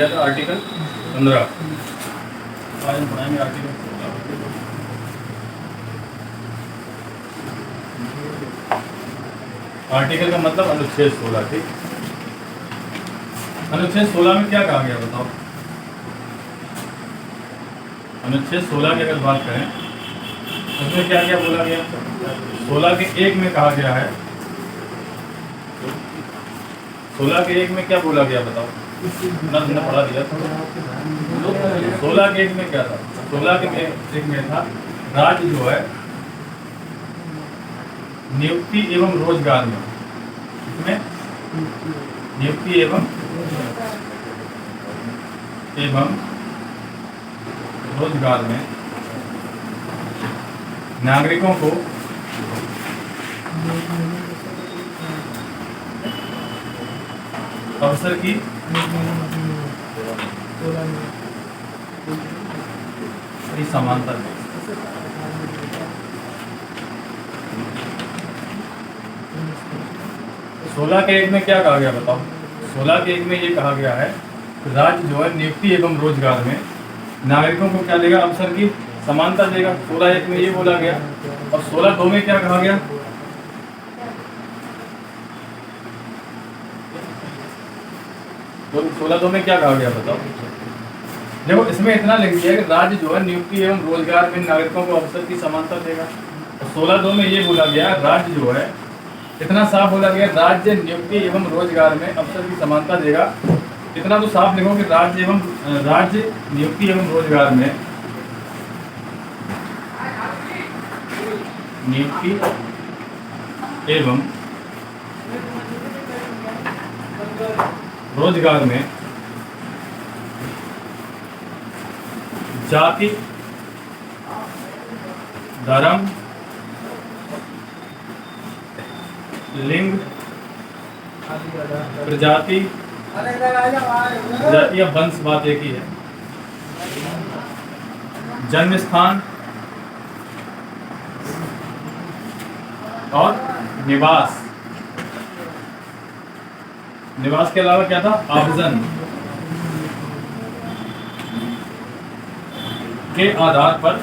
Article 15 आज हम पढ़ाएंगे आर्टिकल 16। आर्टिकल का मतलब अनुच्छेद 16। ठीक, अनुच्छेद 16 में क्या कहा गया बताओ। अनुच्छेद 16 की अगर बात करें उसमें क्या क्या बोला गया। 16 के 1 में कहा गया है, 16 के 1 में क्या बोला गया बताओ। ना तुमने पढ़ा दिया। 16 के 1 में क्या था। 16 के 1 में था राज्य जो है नियुक्ति एवं रोजगार में, इसमें नियुक्ति एवं रोजगार में नागरिकों को अवसर की समानता है। 16 के 1 में क्या कहा गया बताओ। 16 के 1 में ये कहा गया है राज्य जो है नियुक्ति एवं रोजगार में नागरिकों को क्या देगा, अवसर की समानता देगा। 16 1 में ये बोला गया। और 16 2 में क्या कहा गया। 16 2 में क्या कहा गया बताओ। देखो इसमें इतना लिख दिया कि राज्य जो है नियुक्ति एवं रोजगार में नागरिकों को अवसर की समानता देगा। और 16 2 में ये बोला गया राज्य जो है, इतना साफ बोला गया राज्य नियुक्ति एवं रोजगार में अवसर की समानता देगा। इतना तो साफ लिखो कि राज्य नियुक्ति एवं रोजगार में नियुक्ति एवं रोजगार में जाति, धर्म, लिंग, प्रजाति या वंश, बात एक ही है, जन्म स्थान और निवास। निवास के अलावा क्या था, आवर्जन के आधार पर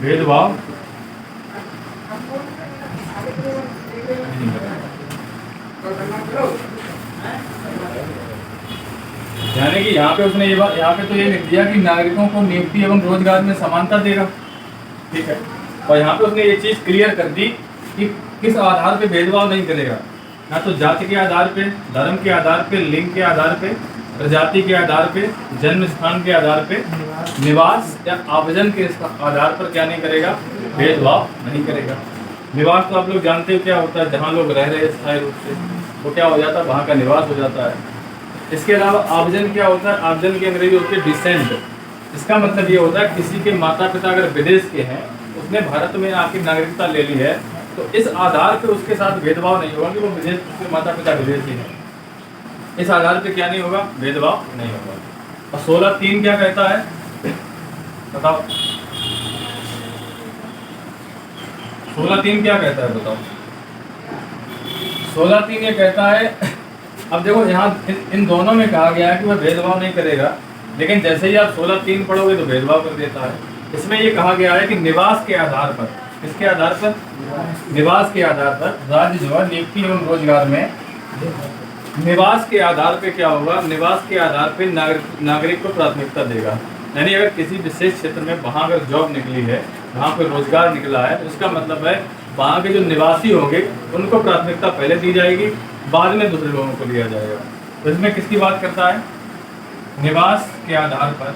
भेदभाव यानी कि यहाँ पे उसने यहाँ पे तो ये लिख दिया कि नागरिकों को नियुक्ति एवं रोजगार में समानता देगा। ठीक है, और यहाँ पे उसने ये चीज क्लियर कर दी कि किस आधार पे भेदभाव नहीं करेगा, ना तो जाति के आधार पे, धर्म के आधार पे, लिंग के आधार पे, प्रजाति के आधार पे, जन्म स्थान के आधार पे, निवास या आवर्जन के आधार पर क्या नहीं करेगा, भेदभाव नहीं करेगा। निवास तो आप लोग जानते हो क्या होता है, जहाँ लोग रह रहे हैं स्थायी रूप से, वो क्या हो जाता है, वहाँ का निवास हो जाता है। इसके अलावा आवर्जन क्या होता है, आवर्जन की अंग्रेजी होती है डिसेंट। इसका मतलब ये होता है किसी के माता पिता अगर विदेश के हैं, उसने भारत में आके नागरिकता ले ली है, तो इस आधार पे उसके साथ भेदभाव नहीं होगा कि वो विदेश, उसके माता पिता विदेशी हैं। इस आधार पे क्या नहीं होगा, भेदभाव नहीं होगा। और 16 3 क्या कहता है बताओ। 16 3 क्या कहता है बताओ। 16 3 ये कहता है, अब देखो यहाँ इन दोनों में कहा गया है कि वह भेदभाव नहीं करेगा, लेकिन जैसे ही आप 16 3 पढ़ोगे तो भेदभाव कर देता है। इसमें ये कहा गया है कि निवास के आधार पर, किसके आधार पर, निवास के आधार पर राज्य जो है नियुक्ति एवं रोजगार में निवास के आधार पे क्या होगा, निवास के आधार पे नागरिक को प्राथमिकता देगा। यानी अगर किसी विशेष क्षेत्र में वहाँ अगर जॉब निकली है, वहाँ पर रोजगार निकला है, तो इसका मतलब है वहाँ के जो निवासी होंगे उनको प्राथमिकता पहले दी जाएगी, बाद में दूसरे लोगों को दिया जाएगा। तो इसमें किसकी बात करता है, निवास के आधार पर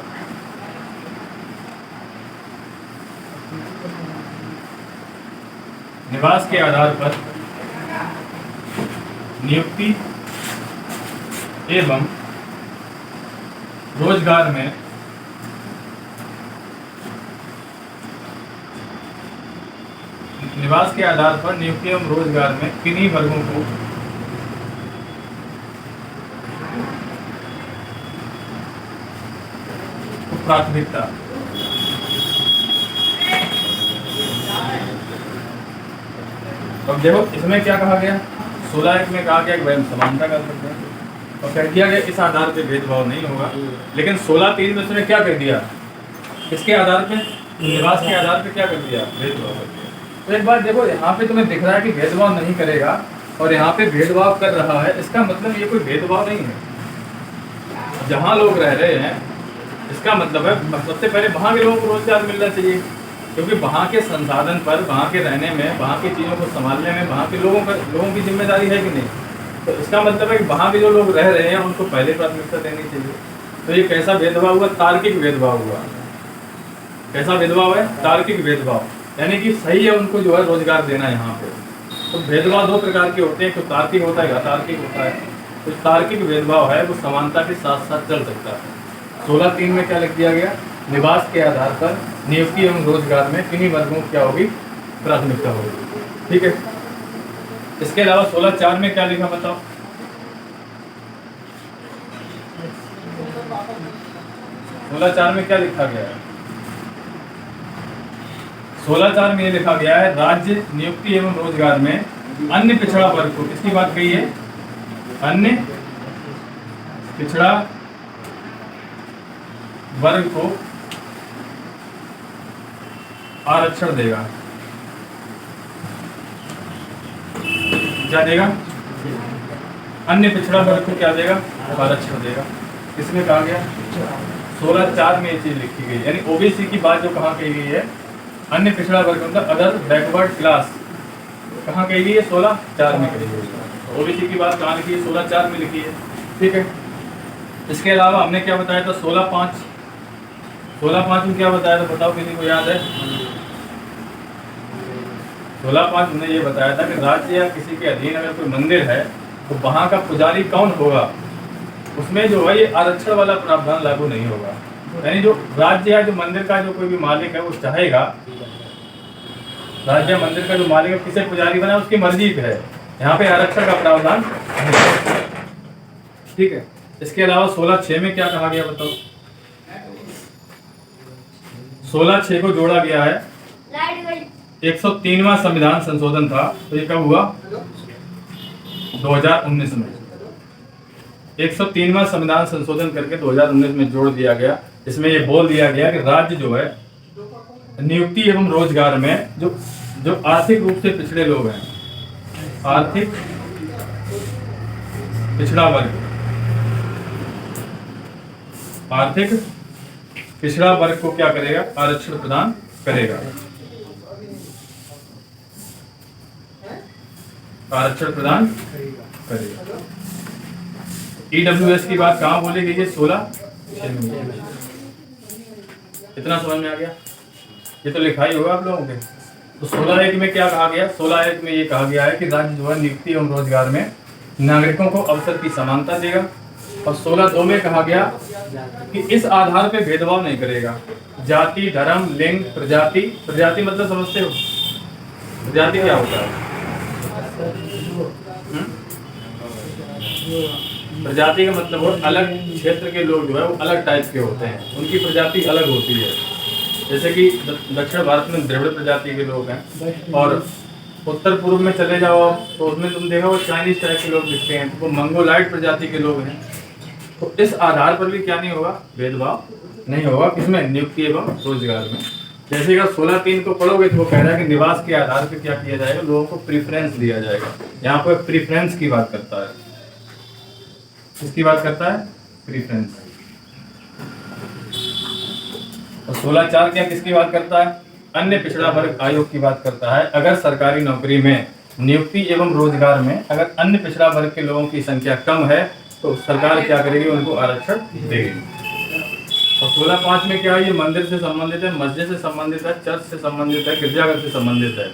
निवास के आधार पर नियुक्ति एवं रोजगार में निवास के आधार पर नियुक्ति एवं रोजगार में किन्हीं वर्गों को प्राथमिकता। अब देखो इसमें क्या कहा गया, 16(1) में कहा गया कि भाई हम समानता कर सकते हैं और कह दिया गया इस आधार पे भेदभाव नहीं होगा। लेकिन 16(3) में उसने क्या कर दिया, किसके आधार पे, निवास के आधार पे क्या कर दिया, भेदभाव कर दिया। तो एक बात देखो, यहाँ पे तुम्हें दिख रहा है कि भेदभाव नहीं करेगा और यहाँ पे भेदभाव कर रहा है, इसका मतलब ये कोई भेदभाव नहीं है। जहाँ लोग रह रहे हैं इसका मतलब है सबसे पहले वहाँ के लोगों को रोजगार मिलना चाहिए, क्योंकि वहाँ के संसाधन पर, वहाँ के रहने में, वहाँ की चीज़ों को संभालने में वहाँ के लोगों की जिम्मेदारी है कि नहीं। तो इसका मतलब है कि वहाँ के जो लोग रह रहे हैं उनको पहले प्राथमिकता देनी चाहिए। तो ये कैसा भेदभाव हुआ, तार्किक भेदभाव हुआ। कैसा भेदभाव है, तार्किक भेदभाव, यानी कि सही है उनको जो है रोजगार देना यहाँ पे। तो भेदभाव दो प्रकार के होते हैं, तो तार्किक होता है, अतार्किक होता है। तो तार्किक भेदभाव है वो समानता के साथ साथ चल सकता है। 16(3) में क्या लिख दिया गया, निवास के आधार पर नियुक्ति एवं रोजगार में किन्हीं वर्गों को क्या होगी, प्राथमिकता होगी। ठीक है। इसके अलावा 16(4) में क्या लिखा बताओ, 16(4) में क्या लिखा गया है, 16(4) में ये लिखा गया है, राज्य नियुक्ति एवं रोजगार में अन्य पिछड़ा वर्ग को, किसकी बात कही है, अन्य पिछड़ा वर्ग को आरक्षण देगा। क्या देगा, अन्य पिछड़ा वर्ग को क्या देगा, आरक्षण देगा। इसमें कहा गया 16(4) में ये चीज लिखी गई, यानी ओबीसी की बात जो कहाँ कही गई है, अन्य पिछड़ा वर्ग मतलब अदर बैकवर्ड क्लास, कहाँ कही गई है, 16(4) में कही गई है। ओबीसी की बात कहाँ लिखी है, 16(4) में लिखी है। ठीक है। इसके अलावा हमने क्या बताया था, 16(5) में क्या बताया था, बताओ किसी को याद है। 16(5) में ये बताया था कि राज्य या किसी के अधीन अगर कोई मंदिर है तो वहाँ का पुजारी कौन होगा, उसमें जो है ये आरक्षण वाला प्रावधान लागू नहीं होगा। यानी जो राज्य है, जो मंदिर का जो कोई भी मालिक है वो चाहेगा, राज्य मंदिर का जो मालिक है किसे पुजारी बना उसकी मर्जी पे है, यहाँ पे आरक्षण का प्रावधान नहीं। ठीक है। इसके अलावा 16(6) में क्या कहा गया बताओ, 16(6) को जोड़ा गया है, 103वां संविधान संशोधन था, तो ये कब हुआ, 2019 में 103वां संविधान संशोधन करके 2019 में जोड़ दिया गया। इसमें ये बोल दिया गया कि राज्य जो है नियुक्ति एवं रोजगार में जो आर्थिक रूप से पिछड़े लोग हैं, आर्थिक पिछड़ा वर्ग, आर्थिक पिछड़ा वर्ग को क्या करेगा, आरक्षण प्रदान करेगा, आरक्षण प्रदान करेगा। ईडब्ल्यूएस की बात कहाँ बोली गई है, 16(6) में। इतना समझ में आ गया, ये तो लिखा ही होगा आप लोगों के। तो 16(1) में क्या कहा गया, 16(1) में ये कहा गया है कि राज्य जो है नियुक्ति एवं रोजगार में नागरिकों को अवसर की समानता देगा। और 16(2) में कहा गया कि इस आधार पे भेदभाव नहीं करेगा, जाति, धर्म, लिंग, प्रजाति। प्रजाति मतलब समझते हो, प्रजाति क्या होता है, प्रजाति का मतलब वो अलग क्षेत्र के लोग जो है वो अलग टाइप के होते हैं, उनकी प्रजाति अलग होती है। जैसे कि दक्षिण भारत में द्रविड़ प्रजाति के लोग हैं, और उत्तर पूर्व में चले जाओ तो उसमें तुम देखो वो चाइनीज टाइप के लोग दिखते हैं, तो वो मंगोलाइट प्रजाति के लोग हैं। तो इस आधार पर भी क्या नहीं होगा, भेदभाव नहीं होगा, किसमें, नियुक्ति एवं रोजगार में। जैसे अगर 16(3) को पढ़ोगे तो वो कह रहा है कि निवास के आधार पर क्या किया जाएगा, लोगों को प्रीफरेंस दिया जाएगा। यहाँ पर प्रीफरेंस की बात करता है, किसकी बात करता है, प्रीफरेंस। और 16(4) क्या किसकी बात करता है, अन्य पिछड़ा वर्ग आयोग की बात करता है। अगर सरकारी नौकरी में नियुक्ति एवं रोजगार में अगर अन्य पिछड़ा वर्ग के लोगों की संख्या कम है तो सरकार क्या करेगी, उनको आरक्षण देगी। और 16(5) में क्या है, ये मंदिर से संबंधित है, मस्जिद से संबंधित है, चर्च से संबंधित है, गिरजाघर से संबंधित है।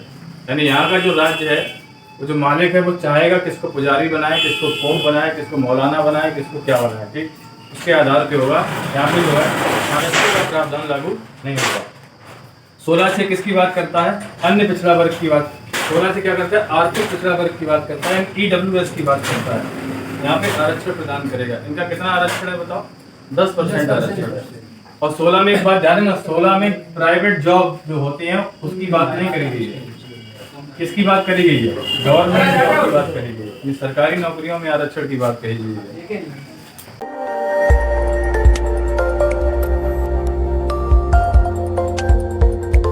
यानी यहाँ का जो राज्य है, वो जो मालिक है वो चाहेगा किसको पुजारी बनाए, किसको पोप बनाए, किसको मौलाना बनाए, किसको क्या बनाए। ठीक, उसके आधार पे होगा। यहाँ पे जो है आरक्षण का प्रावधान लागू नहीं होगा। 16(6) किसकी बात करता है, अन्य पिछड़ा वर्ग की बात। 16(6) क्या करता है, आर्थिक पिछड़ा वर्ग की बात करता है, ईडब्ल्यूएस की बात करता है। यहाँ पे आरक्षण प्रदान करेगा। इनका कितना आरक्षण है बताओ, 10% आरक्षण है। और 16 में एक बात ध्यान रखना, 16 में प्राइवेट जॉब जो होती है उसकी बात नहीं करी गई है, किसकी बात करी गई है, गवर्नमेंट जॉब की बात करी गई है। ये सरकारी नौकरियों में आरक्षण की बात कही गई है।